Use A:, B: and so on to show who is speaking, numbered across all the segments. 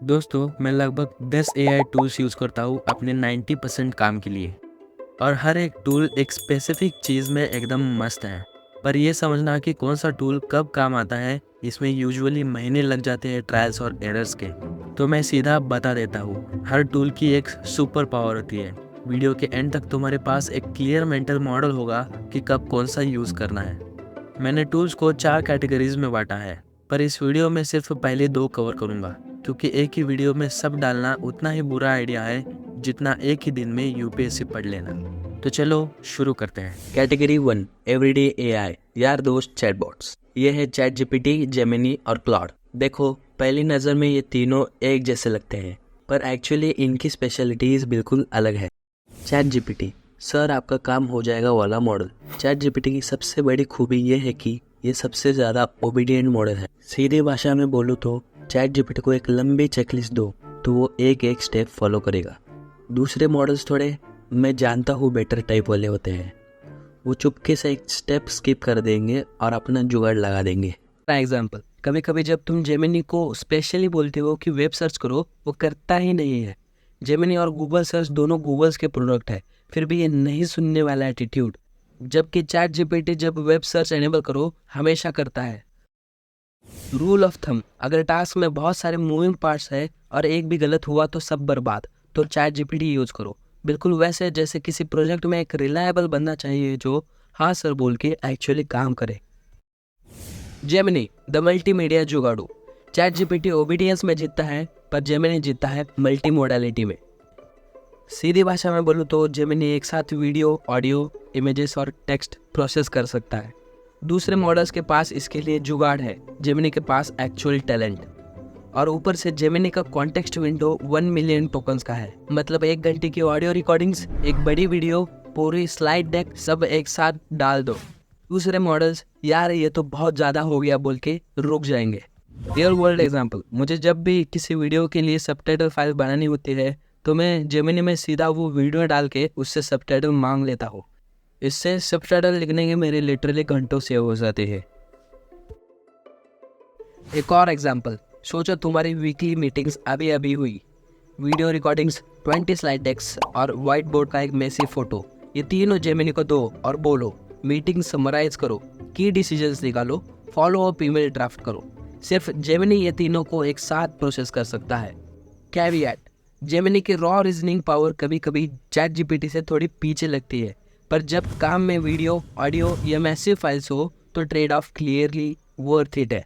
A: दोस्तों, मैं लगभग 10 एआई टूल्स यूज़ करता हूँ अपने 90% काम के लिए। और हर एक टूल एक स्पेसिफिक चीज़ में एकदम मस्त है। पर ये समझना कि कौन सा टूल कब काम आता है, इसमें यूजुअली महीने लग जाते हैं ट्रायल्स और एरर्स के। तो मैं सीधा बता देता हूँ, हर टूल की एक सुपर पावर होती है। वीडियो के एंड तक तुम्हारे पास एक क्लियर मेंटल मॉडल होगा कि कब कौन सा यूज़ करना है। मैंने टूल्स को 4 कैटेगरीज में बांटा है, पर इस वीडियो में सिर्फ पहले 2 कवर करूँगा, क्योंकि एक ही वीडियो में सब डालना उतना ही बुरा आइडिया है जितना एक ही दिन में यूपीएससी पढ़ लेना। तो चलो शुरू करते हैं।
B: कैटेगरी 1 एवरीडे एआई यार दोस्त चैटबॉट्स। ये है चैट जीपीटी, जेमिनी और क्लॉड। देखो, पहली नज़र में ये तीनों एक जैसे लगते हैं, पर एक्चुअली इनकी स्पेशलिटीज़ बिल्कुल अलग है। चैट जीपीटी, सर आपका काम हो जाएगा वाला मॉडल। चैट जीपीटी की सबसे बड़ी खूबी ये है कि ये सबसे ज़्यादा ओबीडियंट मॉडल है। सीधी भाषा में बोलूँ तो चैट जीपीटी को एक लंबी चेकलिस्ट दो तो वो एक एक स्टेप फॉलो करेगा। दूसरे मॉडल्स थोड़े मैं जानता हूँ बेटर टाइप वाले होते हैं, वो चुपके से एक स्टेप स्किप कर देंगे और अपना जुगाड़ लगा देंगे।
C: फॉर एग्जाम्पल, कभी कभी जब तुम जेमिनी को स्पेशली बोलते हो कि वेब सर्च करो, वो करता ही नहीं है। जेमिनी और गूगल सर्च दोनों गूगल्स के प्रोडक्ट है, फिर भी ये नहीं सुनने वाला एटीट्यूड। जबकि चैट जीपीटी जब वेब सर्च एनेबल करो हमेशा करता है। रूल ऑफ थंब, अगर टास्क में बहुत सारे मूविंग पार्ट्स है और एक भी गलत हुआ तो सब बर्बाद, तो चैट जीपीटी यूज करो। बिल्कुल वैसे जैसे किसी प्रोजेक्ट में एक रिलायबल बंदा चाहिए जो हाँ सर बोल के एक्चुअली काम करे। जेमिनी द मल्टीमीडिया जुगाड़ू। चैट जीपीटी ओबीडियंस में जीतता है, पर जेमिनी जीतता है मल्टी मोडालिटी में। सीधी भाषा में बोलूँ तो जेमिनी एक साथ वीडियो, ऑडियो, इमेजेस और टेक्स्ट प्रोसेस कर सकता है। दूसरे मॉडल्स के पास इसके लिए जुगाड़ है, जेमिनी के पास एक्चुअल टैलेंट। और ऊपर से जेमिनी का कॉन्टेक्स्ट विंडो 1 मिलियन टोकन्स का है, मतलब 1 घंटे की ऑडियो रिकॉर्डिंग्स, एक बड़ी वीडियो, पूरी स्लाइड डेक सब एक साथ डाल दो। दूसरे मॉडल्स यार ये तो बहुत ज़्यादा हो गया बोल के रुक जाएंगे। रियल वर्ल्ड एग्जांपल, मुझे जब भी किसी वीडियो के लिए सबटाइटल फाइल बनानी होती है तो मैं जेमिनी में सीधा वो वीडियो डाल के उससे सबटाइटल मांग लेता हूँ। इससे सबटाइटल लिखने के मेरे लिटरली घंटों सेव हो जाते हैं। एक और एग्जांपल, सोचो तुम्हारी वीकली मीटिंग्स अभी अभी हुई, वीडियो रिकॉर्डिंग्स, 20 स्लाइड डेक्स और व्हाइट बोर्ड का एक मेसी फोटो, ये तीनों जेमिनी को दो और बोलो मीटिंग समराइज करो, की डिसीजंस निकालो, फॉलो अप ईमेल ड्राफ्ट करो। सिर्फ जेमिनी ये तीनों को एक साथ प्रोसेस कर सकता है। कैविएट, जेमिनी की रॉ रीजनिंग पावर कभी कभी चैट जीपीटी से थोड़ी पीछे लगती है, पर जब काम में वीडियो, ऑडियो या मैसिव फाइल्स हो तो trade off clearly worth it है।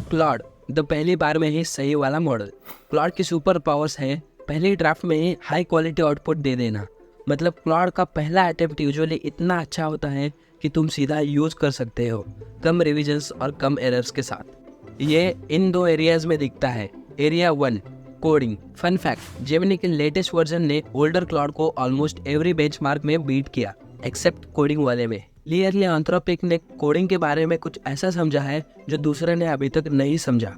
C: क्लॉड द पहली बार में ही सही वाला मॉडल। क्लॉड की सुपर पावर्स है पहले ड्राफ्ट में ही हाई क्वालिटी आउटपुट दे देना। मतलब क्लॉड का पहला अटेम्प्ट यूजुअली इतना अच्छा होता है कि तुम सीधा यूज कर सकते हो, कम रिविजन्स और कम एरर्स के साथ। ये इन 2 एरियाज में दिखता है। Area 1 coding. Fun fact, Gemini के लेटेस्ट वर्जन ने ओल्डर क्लॉड को ऑलमोस्ट एवरी बेंचमार्क में बीट किया, एक्सेप्ट कोडिंग वाले में। क्लियरली एंथ्रोपिक ने कोडिंग के बारे में कुछ ऐसा समझा है जो दूसरे ने अभी तक नहीं समझा।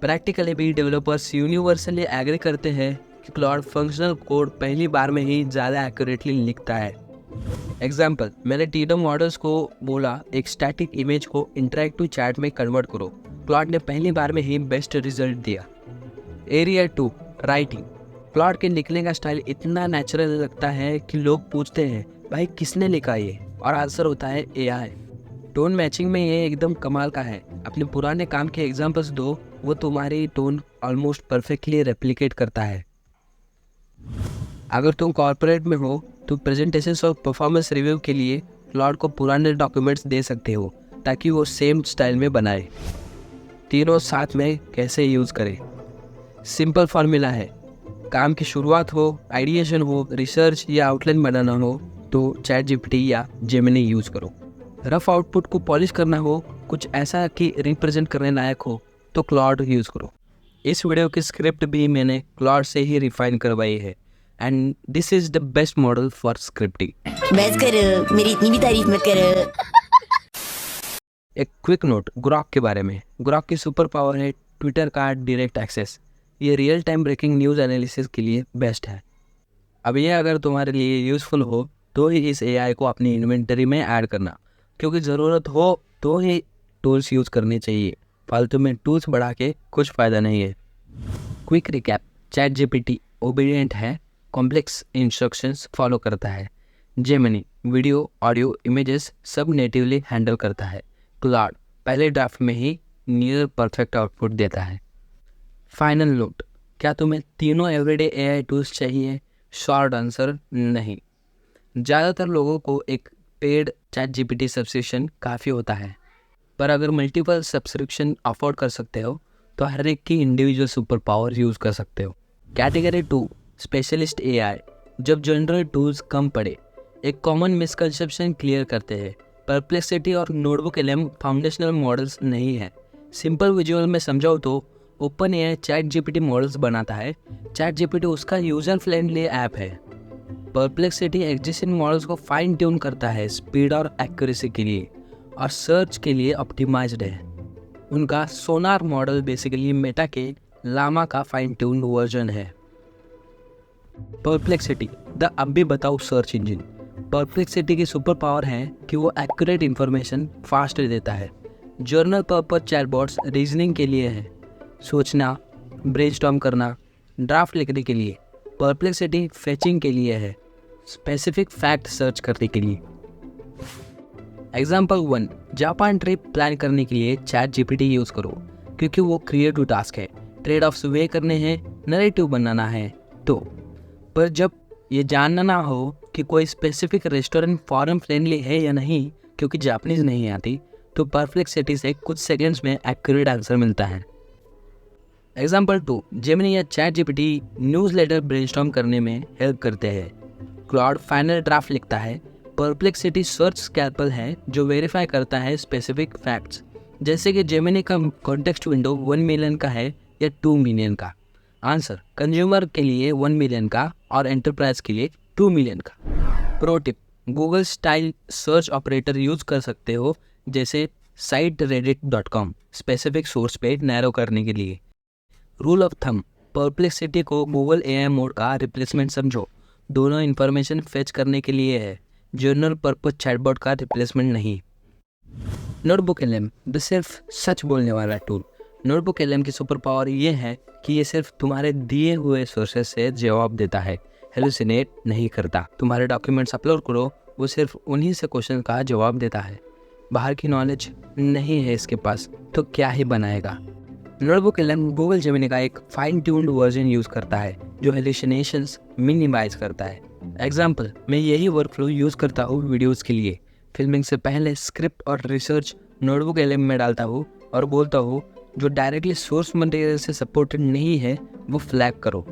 C: प्रैक्टिकली भी डेवलपर्स यूनिवर्सली एग्री करते हैं कि क्लॉड फंक्शनल कोड पहली बार में ही ज़्यादा एक्यूरेटली लिखता है। एग्जाम्पल, मैंने तीनों मॉडल्स को बोला एक स्टैटिक इमेज को इंटरैक्टिव चैट में कन्वर्ट करो, क्लॉड ने पहली बार में ही बेस्ट रिजल्ट दिया। Area 2 writing. क्लॉड के लिखने का स्टाइल इतना नेचुरल लगता है कि लोग पूछते हैं भाई किसने लिखा ये, और आंसर होता है एआई। टोन मैचिंग में ये एकदम कमाल का है। अपने पुराने काम के एग्जांपल्स दो, वो तुम्हारी टोन ऑलमोस्ट परफेक्टली रेप्लिकेट करता है। अगर तुम कॉर्पोरेट में हो तो प्रेजेंटेशंस और परफॉर्मेंस रिव्यू के लिए क्लॉड को पुराने डॉक्यूमेंट्स दे सकते हो ताकि वो सेम स्टाइल में बनाए। तीनों साथ में कैसे यूज़ करें? सिंपल फार्मूला है, काम की शुरुआत हो, आइडिएशन हो, रिसर्च या आउटलाइन बनाना हो तो चैट जीपीटी या जेमिनी यूज़ करो। रफ आउटपुट को पॉलिश करना हो, कुछ ऐसा कि रिप्रेजेंट करने लायक हो तो क्लॉड यूज़ करो। इस वीडियो की स्क्रिप्ट भी मैंने क्लॉड से ही रिफाइन करवाई है and this is the best model for scripting.
D: बस करो, मेरी इतनी भी तारीफ मत करो।
C: एक क्विक नोट ग्रॉक के बारे में। ग्रॉक की सुपर पावर है ट्विटर का डायरेक्ट एक्सेस। ये real time breaking news analysis के लिए बेस्ट है। अब ये अगर तुम्हारे लिए यूज़फुल हो तो ही इस एआई को अपनी इन्वेंटरी में ऐड करना, क्योंकि ज़रूरत हो तो ही टूल्स यूज़ करने चाहिए। फालतू में टूल्स बढ़ा के कुछ फ़ायदा नहीं है। Quick recap, chat GPT obedient है, कॉम्प्लेक्स इंस्ट्रक्शंस फॉलो करता है। जेमिनी वीडियो, ऑडियो, इमेजेस सब नेटिवली हैंडल करता है। क्लाउड पहले ड्राफ्ट में ही नियर परफेक्ट आउटपुट देता है। फाइनल नोट, क्या तुम्हें तीनों एवरीडे एआई टूल्स चाहिए? शॉर्ट आंसर नहीं। ज़्यादातर लोगों को एक पेड चैट जीपीटी सब्सक्रिप्शन काफ़ी होता है, पर अगर मल्टीपल सब्सक्रिप्शन अफोर्ड कर सकते हो तो हर एक की इंडिविजुअल सुपर पावर यूज़ कर सकते हो। Category 2 specialist AI. जब जनरल टूल्स कम पड़े, एक कॉमन मिसकंसेप्शन क्लियर करते हैं। परप्लेक्सिटी और नोटबुक एलएम फाउंडेशनल मॉडल्स नहीं है। सिंपल विजुअल में समझाओ तो open AI chat GPT models बनाता है, चैट जीपीटी उसका यूज़र फ्रेंडली ऐप है। परप्लेक्सिटी एग्जिस्टिंग मॉडल्स को फाइन ट्यून करता है स्पीड और एक्यूरेसी के लिए, और सर्च के लिए ऑप्टिमाइज्ड है। उनका सोनार मॉडल बेसिकली मेटा के लामा का फाइन ट्यून वर्जन है। परप्लेक्सिटी द अब भी बताओ सर्च इंजन। परप्लेक्सिटी की सुपर पावर है कि वो एक्यूरेट इन्फॉर्मेशन फास्ट देता है। जर्नल पर्पज चैटबॉट्स रीजनिंग के लिए है, सोचना, ब्रेनस्टॉर्म करना, ड्राफ्ट लिखने के लिए। परप्लेक्सिटी फेचिंग के लिए है, स्पेसिफिक फैक्ट सर्च करने के लिए। एग्जाम्पल 1, जापान ट्रिप प्लान करने के लिए चैट जीपीटी यूज़ करो, क्योंकि वो क्रिएटिव टास्क है, ट्रेड ऑफ्स वे करने हैं, नरेटिव बनाना है। तो पर जब ये जानना ना हो कि कोई स्पेसिफिक रेस्टोरेंट फॉरेन फ्रेंडली है या नहीं, क्योंकि जापानीज़ नहीं आती, तो परप्लेक्सिटी से कुछ सेकंड्स में एक्यूरेट आंसर मिलता है। एग्जाम्पल 2, जेमिनी या चैट जीपीटी न्यूज़लेटर ब्रेनस्टॉर्म करने में हेल्प करते हैं। क्लाउड फाइनल ड्राफ्ट लिखता है। परप्लेक्सिटी सर्च स्कैल्पल है जो वेरीफाई करता है स्पेसिफिक फैक्ट्स, जैसे कि जेमिनी का कॉन्टेक्स्ट विंडो 1 मिलियन का है या 2 मिलियन का। आंसर कंज्यूमर के लिए 1 मिलियन का और एंटरप्राइज के लिए 2 मिलियन का। Pro tip, Google style search operator use कर सकते हो, जैसे साइट reddit.com स्पेसिफिक सोर्स पे नैरो करने के लिए। रूल ऑफ थंब, परप्लेक्सिटी को गूगल एआई मोड का रिप्लेसमेंट समझो। दोनों इन्फॉर्मेशन फेच करने के लिए है, जनरल पर्पज चैटबॉट का रिप्लेसमेंट नहीं। नोटबुक एलएम द सिर्फ सच बोलने वाला टूल। नोटबुक एलएम की सुपर पावर ये है कि ये सिर्फ तुम्हारे दिए हुए सोर्सेज से जवाब देता है, हेलुसिनेट नहीं करता। तुम्हारे डॉक्यूमेंट्स अपलोड करो, वो सिर्फ उन्हीं से क्वेश्चन का जवाब देता है। बाहर की नॉलेज नहीं है इसके पास, तो क्या ही बनाएगा। नोटबुक एलएम गूगल जेमिनी का एक फाइन ट्यून्ड वर्जन यूज़ करता है जो हेलुसिनेशंस मिनिमाइज करता है। एग्जाम्पल, मैं यही वर्कफ्लो यूज़ करता हूँ वीडियोज़ के लिए। फिल्मिंग से पहले स्क्रिप्ट और रिसर्च नोटबुक एलएम में डालता हूँ और बोलता हूँ जो डायरेक्टली सोर्स मटेरियल से सपोर्टेड नहीं है वो फ्लैग करो।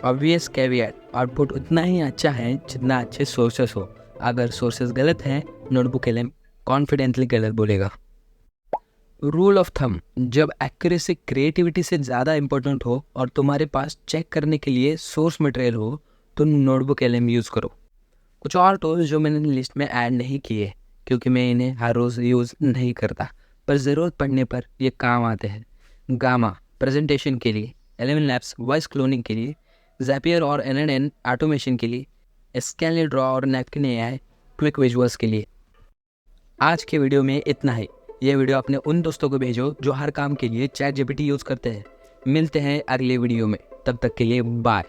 C: ऑब्वियस कैविएट, आउटपुट उतना ही अच्छा है जितना अच्छे सोर्सेस हो। अगर सोर्सेस गलत हैं, नोटबुक एलएम कॉन्फिडेंटली गलत बोलेगा। रूल ऑफ थंब, जब एक्यूरेसी क्रिएटिविटी से ज़्यादा इंपॉर्टेंट हो और तुम्हारे पास चेक करने के लिए सोर्स मटेरियल हो, तो नोटबुक एलएम यूज़ करो। कुछ और टूल्स जो मैंने लिस्ट में ऐड नहीं किए क्योंकि मैं इन्हें हर रोज़ यूज़ नहीं करता, पर ज़रूरत पड़ने पर ये काम आते हैं। गामा प्रेजेंटेशन के लिए, 11 लैब्स वॉइस क्लोनिंग के लिए, ज़ैपियर और NNN ऑटोमेशन के लिए, स्कैनली ड्रॉ और नैपकिन एआई क्विक विजुअल्स के लिए। आज के वीडियो में इतना ही। ये वीडियो अपने उन दोस्तों को भेजो जो हर काम के लिए चैट जीपीटी यूज़ करते हैं। मिलते हैं अगले वीडियो में, तब तक के लिए बाय।